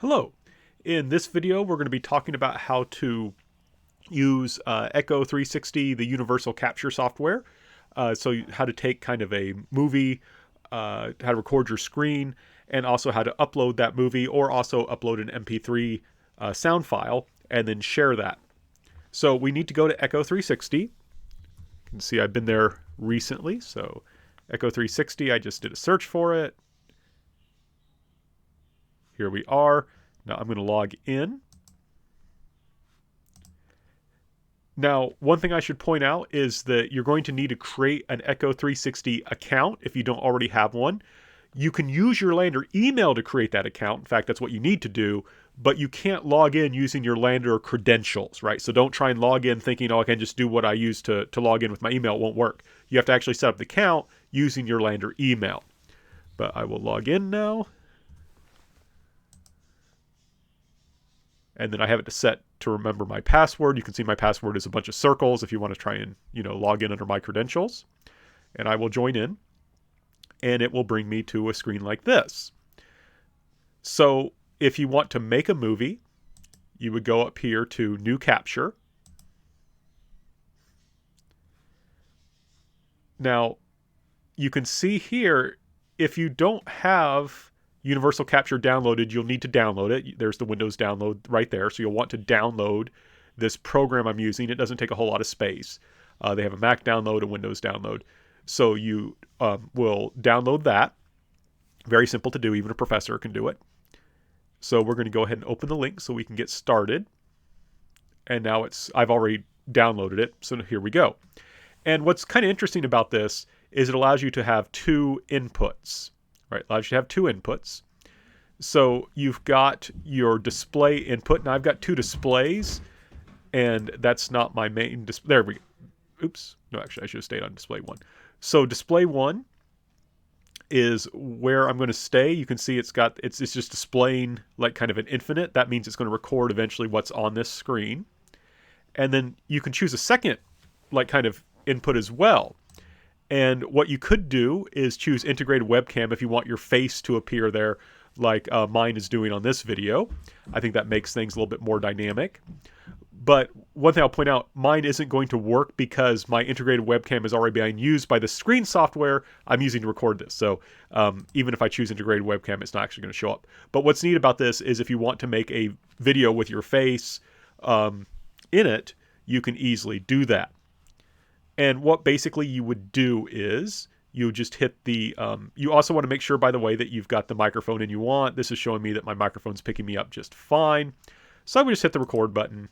Hello. In this video, we're going to be talking about how to use Echo 360, the universal capture software. How to take kind of a movie, how to record your screen, and also how to upload that movie or also upload an MP3 sound file and then share that. So we need to go to Echo 360. You can see I've been there recently. So Echo 360, I just did a search for it. Here we are. Now I'm going to log in. Now, one thing I should point out is that you're going to need to create an Echo 360 account if you don't already have one. You can use your Lander email to create that account. In fact, that's what you need to do, but you can't log in using your Lander credentials, right? So don't try and log in thinking, oh, I can just do what I use to log in with my email. It won't work. You have to actually set up the account using your Lander email. But I will log in now. And then I have it set to remember my password. You can see my password is a bunch of circles if you want to try and, log in under my credentials. And I will join in, and it will bring me to a screen like this. So if you want to make a movie, you would go up here to New Capture. Now, you can see here, if you don't have Universal Capture downloaded, you'll need to download it. There's the Windows download right there. So you'll want to download this program I'm using. It doesn't take a whole lot of space. They have a Mac download, a Windows download. So you will download that. Very simple to do. Even a professor can do it. So we're going to go ahead and open the link so we can get started. And now I've already downloaded it. So here we go. And what's kind of interesting about this is it allows you to have two inputs. Right, allows you to have two inputs. So you've got your display input. Now I've got two displays, and that's not my main display. There we go. Oops. No, actually, I should have stayed on display one. So display one is where I'm going to stay. You can see it's just displaying like kind of an infinite. That means it's going to record eventually what's on this screen. And then you can choose a second like kind of input as well. And what you could do is choose integrated webcam if you want your face to appear there like mine is doing on this video. I think that makes things a little bit more dynamic. But one thing I'll point out, mine isn't going to work because my integrated webcam is already being used by the screen software I'm using to record this. So even if I choose integrated webcam, it's not actually going to show up. But what's neat about this is if you want to make a video with your face in it, you can easily do that. And what basically you would do is you just hit the, you also want to make sure, by the way, that you've got the microphone in you want. This is showing me that my microphone's picking me up just fine. So I would just hit the record button,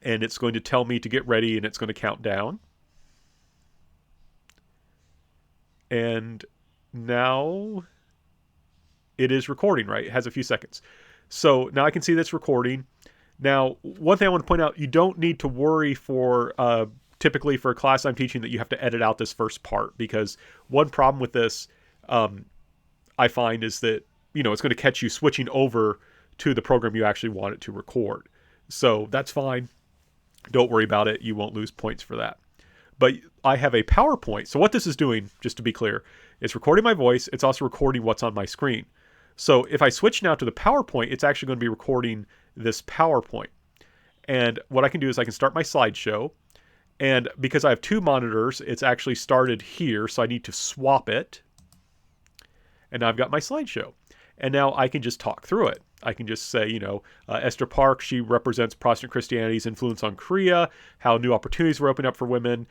and it's going to tell me to get ready, and it's going to count down. And now it is recording, right? It has a few seconds. So now I can see that's recording. Now, one thing I want to point out, you don't need to worry typically for a class I'm teaching that you have to edit out this first part, because one problem with this I find is that it's going to catch you switching over to the program you actually want it to record. So that's fine. Don't worry about it. You won't lose points for that. But I have a PowerPoint. So what this is doing, just to be clear, it's recording my voice. It's also recording what's on my screen. So if I switch now to the PowerPoint, it's actually going to be recording this PowerPoint. And what I can do is I can start my slideshow. And because I have two monitors, it's actually started here, so I need to swap it. And now I've got my slideshow. And now I can just talk through it. I can just say, Esther Park, she represents Protestant Christianity's influence on Korea, how new opportunities were opening up for women.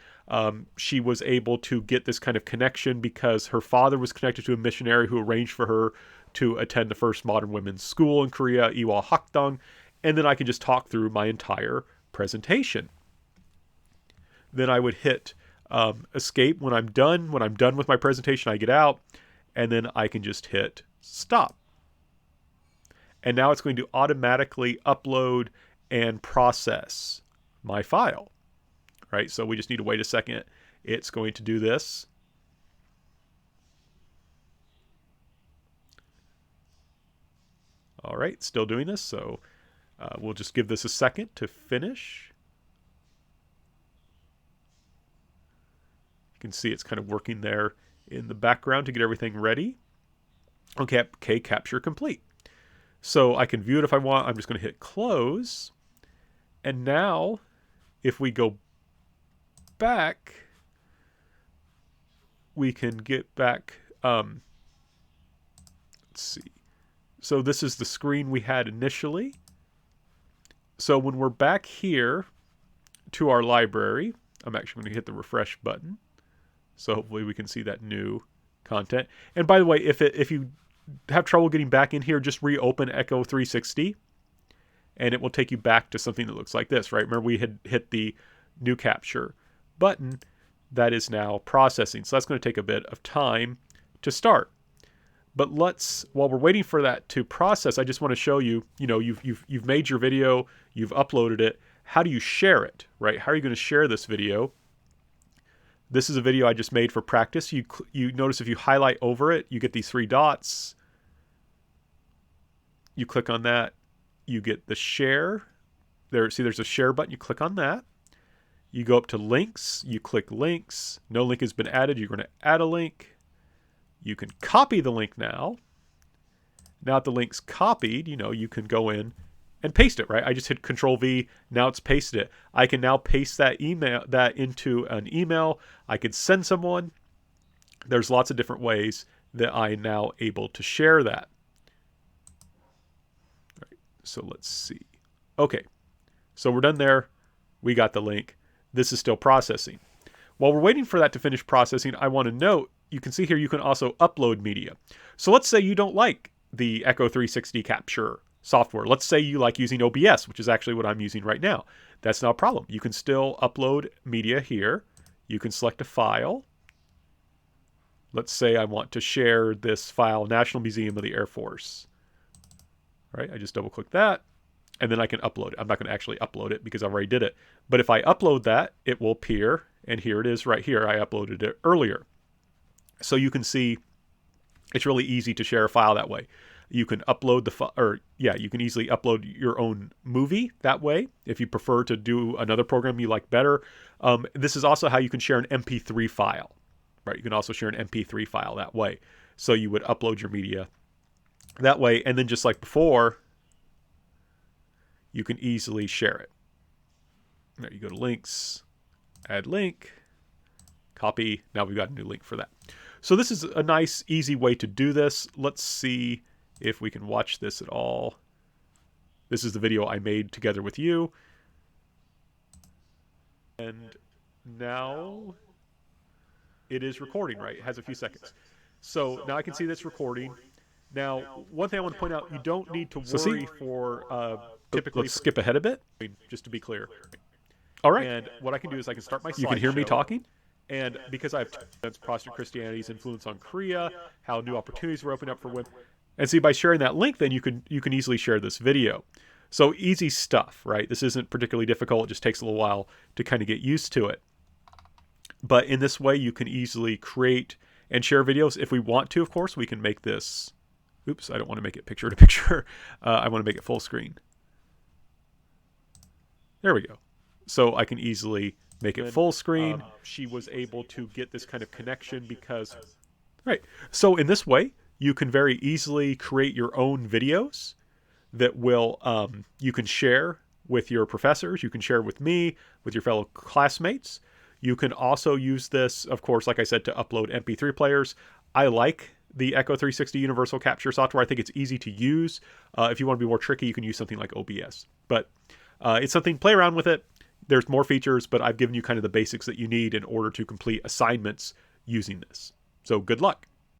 She was able to get this kind of connection because her father was connected to a missionary who arranged for her to attend the first modern women's school in Korea, Iwa Hakdong. And then I can just talk through my entire presentation. Then I would hit escape when I'm done. When I'm done with my presentation, I get out, and then I can just hit stop. And now it's going to automatically upload and process my file, right? So we just need to wait a second. It's going to do this. All right, still doing this. So we'll just give this a second to finish. You can see it's kind of working there in the background to get everything ready. Okay, capture complete. So I can view it if I want. I'm just going to hit close. And now, if we go back, we can get back. Let's see. So this is the screen we had initially. So when we're back here to our library, I'm actually going to hit the refresh button. So hopefully we can see that new content. And by the way, if you have trouble getting back in here, just reopen Echo 360 and it will take you back to something that looks like this, right? Remember we had hit the new capture button. That is now processing. So that's going to take a bit of time to start. But while we're waiting for that to process, I just want to show you, you've made your video, you've uploaded it. How do you share it, right? How are you going to share this video? This is a video I just made for practice. You notice if you highlight over it, you get these 3 dots. You click on that, you get the share. There's a share button, you click on that. You go up to links, you click links. No link has been added, you're going to add a link. You can copy the link now. Now that the link's copied, you can go in and paste it, right? I just hit Control V, now it's pasted it. I can now paste that into an email. I could send someone. There's lots of different ways that I'm now able to share that. All right, so let's see. Okay, so we're done there. We got the link. This is still processing. While we're waiting for that to finish processing, I want to note, you can see here you can also upload media. So let's say you don't like the Echo 360 capture software. Let's say you like using OBS, which is actually what I'm using right now. That's not a problem. You can still upload media here. You can select a file. Let's say I want to share this file, National Museum of the Air Force. All right, I just double click that, and then I can upload it. I'm not going to actually upload it because I already did it. But if I upload that, it will appear, and here it is right here. I uploaded it earlier. So you can see it's really easy to share a file that way. You can upload you can easily upload your own movie that way if you prefer to do another program you like better. This is also how you can share an MP3 file, right? You can also share an MP3 file that way. So you would upload your media that way, and then just like before, you can easily share it. Now you go to links, add link, copy. Now we've got a new link for that. So this is a nice, easy way to do this. Let's see if we can watch this at all. This is the video I made together with you. And now it is recording, right? It has a few seconds. So now I can see that's recording. Now, one thing I want to point out, you don't need to worry for typically... Let's skip ahead a bit, just to be clear. All right. And what I can do is I can start my slideshow. You can hear me talking? And because I have Protestant Christianity's influence on Korea, how new opportunities were opening up for women. And see, by sharing that link, then you can easily share this video. So easy stuff, right? This isn't particularly difficult. It just takes a little while to kind of get used to it. But in this way, you can easily create and share videos. If we want to, of course, we can make this... Oops, I don't want to make it picture to picture. I want to make it full screen. There we go. So I can easily make it full screen. She was able to get this kind of connection because... Right. So in this way, you can very easily create your own videos that will you can share with your professors. You can share with me, with your fellow classmates. You can also use this, of course, like I said, to upload MP3 players. I like the Echo 360 Universal Capture software. I think it's easy to use. If you want to be more tricky, you can use something like OBS. But it's something, play around with it. There's more features, but I've given you kind of the basics that you need in order to complete assignments using this. So good luck.